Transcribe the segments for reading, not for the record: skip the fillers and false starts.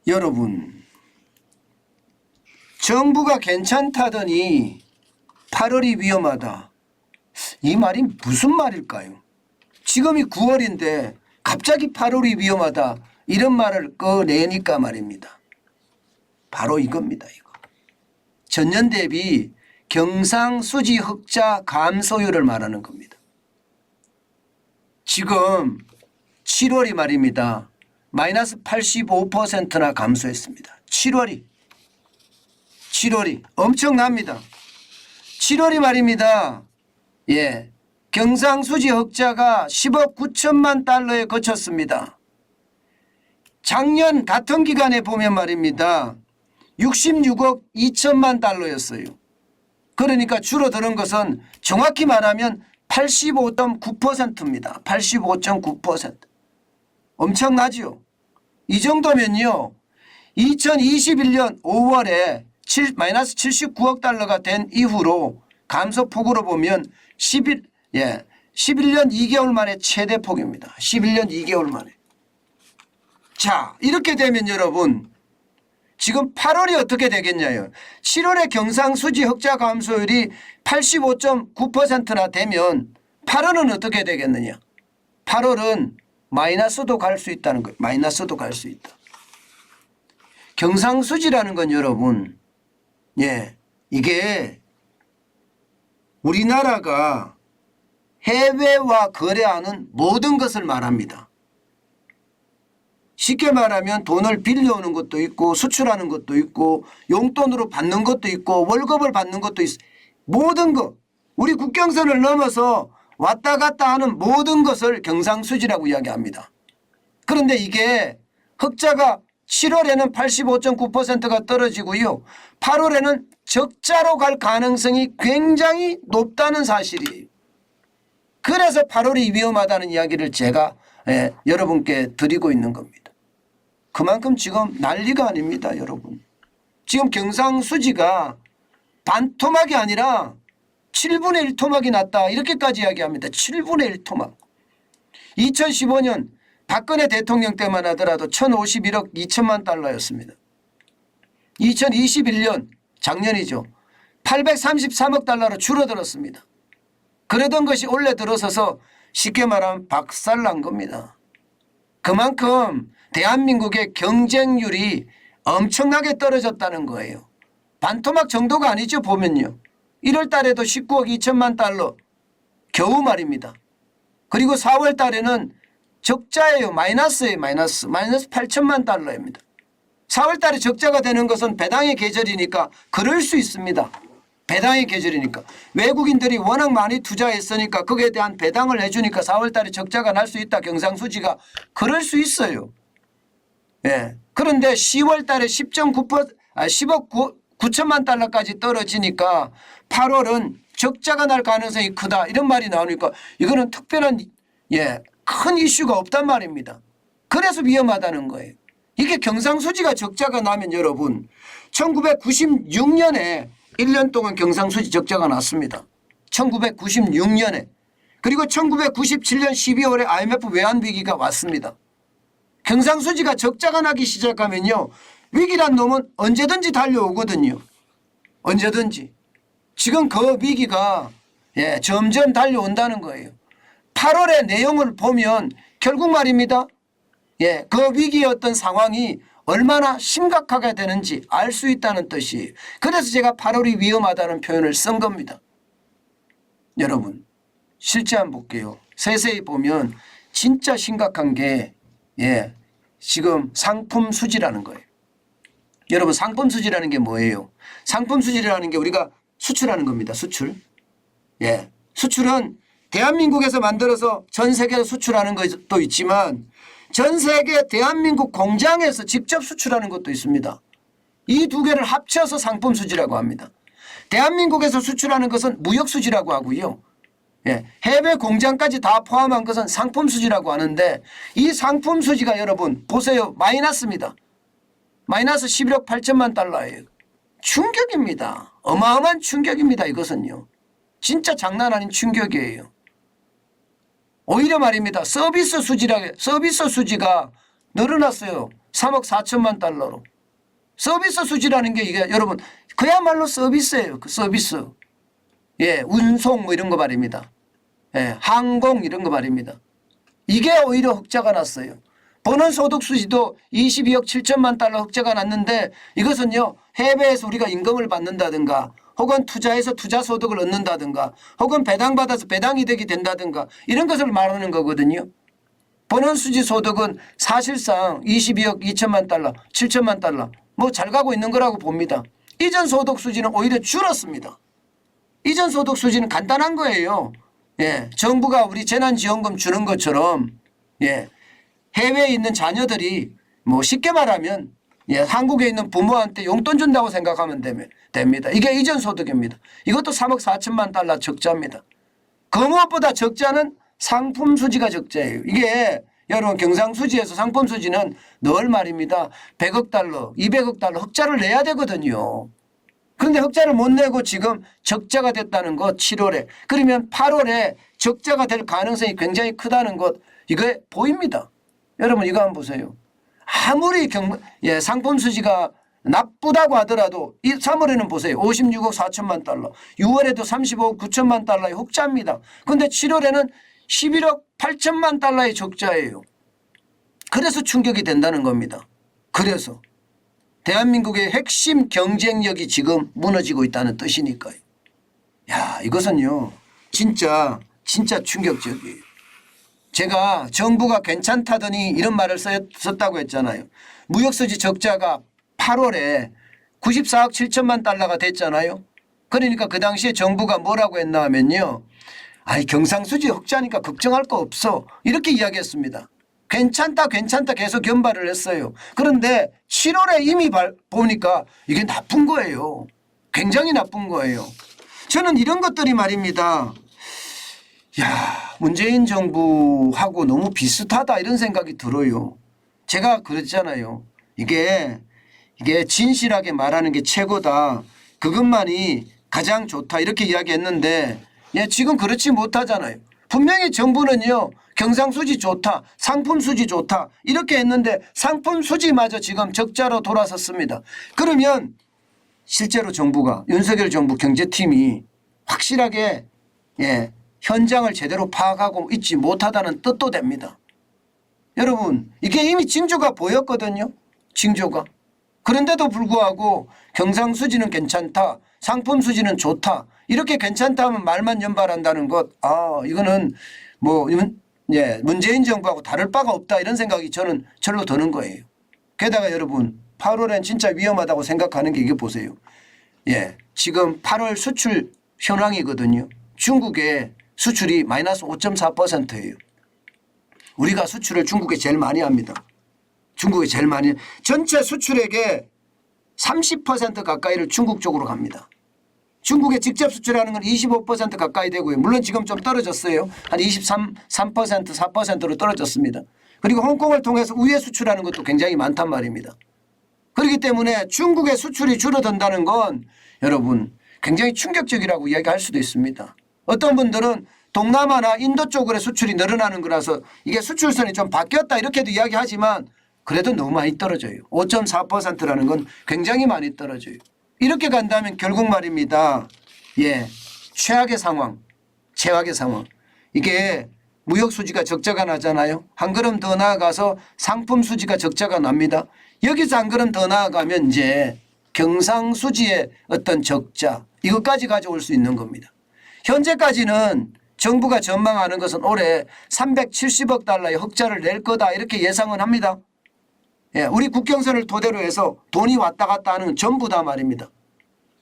여러분, 정부가 괜찮다더니 8월이 위험하다. 이 말이 무슨 말일까요? 지금이 9월인데 갑자기 8월이 위험하다. 이런 말을 꺼내니까 말입니다. 바로 이겁니다. 이거. 전년 대비 경상수지 흑자 감소율을 말하는 겁니다. 지금 7월이 말입니다. 마이너스 85%나 감소했습니다. 7월이 엄청납니다. 7월이 말입니다. 예, 경상수지 흑자가 10억 9천만 달러에 그쳤습니다. 작년 같은 기간에 보면 말입니다. 66억 2천만 달러였어요. 그러니까 줄어드는 것은 정확히 말하면 85.9%입니다. 85.9%. 엄청나죠? 이 정도면요. 2021년 5월에 마이너스 79억 달러가 된 이후로 감소폭으로 보면 11년 2개월 만에 최대폭입니다. 11년 2개월 만에. 자, 이렇게 되면 여러분 지금 8월이 어떻게 되겠냐요. 7월에 경상수지 흑자 감소율이 85.9%나 되면 8월은 어떻게 되겠느냐. 8월은 마이너스도 갈 수 있다는 거예요. 마이너스도 갈 수 있다. 경상수지라는 건 여러분, 예, 이게 우리나라가 해외와 거래하는 모든 것을 말합니다. 쉽게 말하면 돈을 빌려오는 것도 있고 수출하는 것도 있고 용돈으로 받는 것도 있고 월급을 받는 것도 있어. 모든 것, 우리 국경선을 넘어서 왔다 갔다 하는 모든 것을 경상수지라고 이야기합니다. 그런데 이게 흑자가 7월에는 85.9%가 떨어지고요. 8월에는 적자로 갈 가능성이 굉장히 높다는 사실이에요. 그래서 8월이 위험하다는 이야기를 제가 여러분께 드리고 있는 겁니다. 그만큼 지금 난리가 아닙니다. 여러분. 지금 경상수지가 반토막이 아니라 7분의 1 토막이 났다. 이렇게까지 이야기합니다. 7분의 1 토막. 2015년 박근혜 대통령 때만 하더라도 1,051억 2천만 달러였습니다. 2021년 작년이죠. 833억 달러로 줄어들었습니다. 그러던 것이 올해 들어서서 쉽게 말하면 박살난 겁니다. 그만큼 대한민국의 경쟁률이 엄청나게 떨어졌다는 거예요. 반토막 정도가 아니죠. 보면요. 1월 달에도 19억 2천만 달러 겨우 말입니다. 그리고 4월 달에는 적자예요. 마이너스예요. 마이너스 8천만 달러입니다. 4월 달에 적자가 되는 것은 배당의 계절이니까 그럴 수 있습니다. 배당의 계절이니까. 외국인들이 워낙 많이 투자했으니까 거기에 대한 배당을 해주니까 4월 달에 적자가 날 수 있다. 경상수지가 그럴 수 있어요. 예. 그런데 10월 달에 10억 9천만 달러까지 떨어지니까 8월은 적자가 날 가능성이 크다. 이런 말이 나오니까 이거는 특별한 큰 이슈가 없단 말입니다. 그래서 위험하다는 거예요. 이게 경상수지가 적자가 나면 여러분 1996년에 1년 동안 경상수지 적자가 났습니다. 1996년에. 그리고 1997년 12월에 IMF 외환위기가 왔습니다. 경상수지가 적자가 나기 시작하면요. 위기란 놈은 언제든지 달려오거든요. 언제든지. 지금 그 위기가 점점 달려온다는 거예요. 8월의 내용을 보면 결국 말입니다. 그 위기의 어떤 상황이 얼마나 심각하게 되는지 알 수 있다는 뜻이에요. 그래서 제가 8월이 위험하다는 표현을 쓴 겁니다. 여러분 실제 한번 볼게요. 세세히 보면 진짜 심각한 게 지금 상품 수지라는 거예요. 여러분 상품 수지라는 게 뭐예요? 상품 수지라는 게 우리가 수출하는 겁니다. 수출. 수출은 대한민국에서 만들어서 전 세계에 수출하는 것도 있지만 전 세계 대한민국 공장에서 직접 수출하는 것도 있습니다. 이 두 개를 합쳐서 상품 수지라고 합니다. 대한민국에서 수출하는 것은 무역 수지라고 하고요. 해외 공장까지 다 포함한 것은 상품 수지라고 하는데 이 상품 수지가 여러분 보세요. 마이너스입니다. 마이너스 11억 8천만 달러예요. 충격입니다. 어마어마한 충격입니다. 이것은요. 진짜 장난 아닌 충격이에요. 오히려 말입니다. 서비스 수지가 늘어났어요. 3억 4천만 달러로. 서비스 수지라는 게 이게 여러분 그야말로 서비스예요. 그 서비스. 예, 운송 뭐 이런 거 말입니다. 예, 항공 이런 거 말입니다. 이게 오히려 흑자가 났어요. 버는 소득 수지도 22억 7천만 달러 흑자가 났는데 이것은요 해외에서 우리가 임금을 받는다든가 혹은 투자해서 투자 소득을 얻는다든가 혹은 배당받아서 배당이득이 된다든가 이런 것을 말하는 거거든요. 버는 수지 소득은 사실상 22억 2천만 달러 7천만 달러 뭐 잘 가고 있는 거라고 봅니다. 이전 소득 수지는 오히려 줄었습니다. 이전 소득 수지는 간단한 거예요. 예, 정부가 우리 재난지원금 주는 것처럼 예, 해외에 있는 자녀들이 뭐 쉽게 말하면 예, 한국에 있는 부모한테 용돈 준다고 생각하면 됩니다. 이게 이전 소득입니다. 이것도 3억 4천만 달러 적자입니다. 그 무엇보다 적자는 상품 수지가 적자예요. 이게 여러분 경상수지에서 상품 수지는 늘 말입니다. 100억 달러, 200억 달러 흑자를 내야 되거든요. 그런데 흑자를 못 내고 지금 적자가 됐다는 것 7월에 그러면 8월에 적자가 될 가능성이 굉장히 크다는 것 이거 보입니다. 여러분 이거 한번 보세요. 아무리 상품 수지가 나쁘다고 하더라도 이 3월에는 보세요. 56억 4천만 달러 6월에도 35억 9천만 달러의 흑자입니다. 그런데 7월에는 11억 8천만 달러의 적자예요. 그래서 충격이 된다는 겁니다. 그래서 대한민국의 핵심 경쟁력이 지금 무너지고 있다는 뜻이니까요. 야, 이것은요 진짜 충격적이에요. 제가 정부가 괜찮다더니 이런 말을 썼다고 했잖아요. 무역수지 적자가 8월에 94억 7천만 달러가 됐잖아요. 그러니까 그 당시에 정부가 뭐라고 했나 하면요. 아이 경상수지 흑자니까 걱정할 거 없어. 이렇게 이야기했습니다. 괜찮다 계속 견발을 했어요. 그런데 7월에 이미 보니까 이게 나쁜 거예요. 굉장히 나쁜 거예요. 저는 이런 것들이 말입니다. 야, 문재인 정부하고 너무 비슷하다 이런 생각이 들어요. 제가 그랬잖아요. 이게 진실하게 말하는 게 최고다. 그것만이 가장 좋다 이렇게 이야기했는데 예, 지금 그렇지 못하잖아요. 분명히 정부는요. 경상수지 좋다. 상품수지 좋다. 이렇게 했는데 상품수지마저 지금 적자로 돌아섰습니다. 그러면 실제로 정부가 윤석열 정부 경제팀이 확실하게 예, 현장을 제대로 파악하고 있지 못하다는 뜻도 됩니다. 여러분 이게 이미 징조가 보였거든요. 징조가. 그런데도 불구하고 경상수지는 괜찮다. 상품수지는 좋다. 이렇게 괜찮다 하면 말만 연발한다는 것. 아 이거는 뭐 예, 문재인 정부하고 다를 바가 없다 이런 생각이 저는 절로 드는 거예요. 게다가 여러분 8월엔 진짜 위험하다고 생각하는 게 이게 보세요. 예, 지금 8월 수출 현황이거든요. 중국의 수출이 마이너스 5.4%예요. 우리가 수출을 중국에 제일 많이 합니다. 중국에 제일 많이 전체 수출액의 30% 가까이를 중국 쪽으로 갑니다. 중국에 직접 수출하는 건 25% 가까이 되고요. 물론 지금 좀 떨어졌어요. 한 23%, 4%로 떨어졌습니다. 그리고 홍콩을 통해서 우회 수출하는 것도 굉장히 많단 말입니다. 그렇기 때문에 중국의 수출이 줄어든다는 건 여러분 굉장히 충격적이라고 이야기할 수도 있습니다. 어떤 분들은 동남아나 인도 쪽으로 수출이 늘어나는 거라서 이게 수출선이 좀 바뀌었다 이렇게도 이야기하지만 그래도 너무 많이 떨어져요. 5.4%라는 건 굉장히 많이 떨어져요. 이렇게 간다면 결국 말입니다. 예, 최악의 상황. 이게 무역 수지가 적자가 나잖아요. 한 걸음 더 나아가서 상품 수지가 적자가 납니다. 여기서 한 걸음 더 나아가면 이제 경상수지의 어떤 적자 이것까지 가져올 수 있는 겁니다. 현재까지는 정부가 전망하는 것은 올해 370억 달러의 흑자를 낼 거다 이렇게 예상은 합니다. 예, 우리 국경선을 토대로 해서 돈이 왔다 갔다 하는 전부 다 말입니다.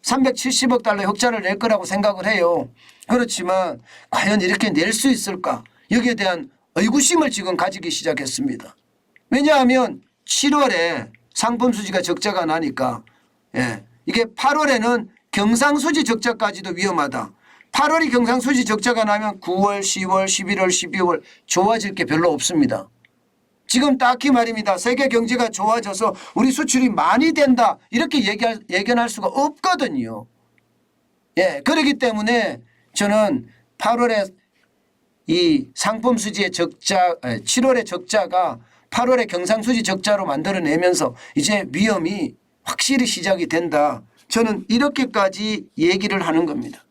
370억 달러의 흑자를 낼 거라고 생각을 해요. 그렇지만 과연 이렇게 낼 수 있을까? 여기에 대한 의구심을 지금 가지기 시작했습니다. 왜냐하면 7월에 상품 수지가 적자가 나니까 예, 이게 8월에는 경상수지 적자까지도 위험하다. 8월이 경상수지 적자가 나면 9월, 10월, 11월, 12월 좋아질 게 별로 없습니다. 지금 딱히 말입니다. 세계 경제가 좋아져서 우리 수출이 많이 된다 이렇게 예견할 수가 없거든요. 예, 그렇기 때문에 저는 8월에 이 상품 수지의 적자, 7월의 적자가 8월에 경상수지 적자로 만들어내면서 이제 위험이 확실히 시작이 된다. 저는 이렇게까지 얘기를 하는 겁니다.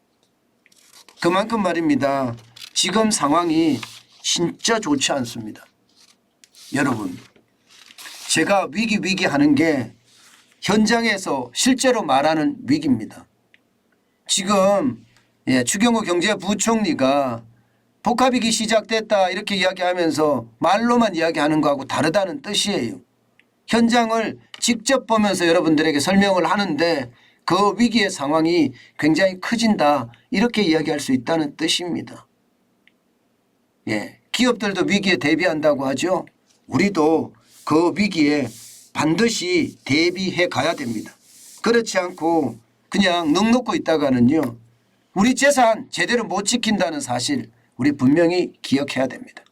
그만큼 말입니다. 지금 상황이 진짜 좋지 않습니다. 여러분, 제가 위기 하는 게 현장에서 실제로 말하는 위기입니다. 지금 추경호 경제부총리가 복합위기 시작됐다 이렇게 이야기하면서 말로만 이야기하는 거하고 다르다는 뜻이에요. 현장을 직접 보면서 여러분들에게 설명을 하는데 그 위기의 상황이 굉장히 커진다 이렇게 이야기할 수 있다는 뜻입니다. 기업들도 위기에 대비한다고 하죠. 우리도 그 위기에 반드시 대비해 가야 됩니다. 그렇지 않고 그냥 넋 놓고 있다가는요. 우리 재산 제대로 못 지킨다는 사실 우리 분명히 기억해야 됩니다.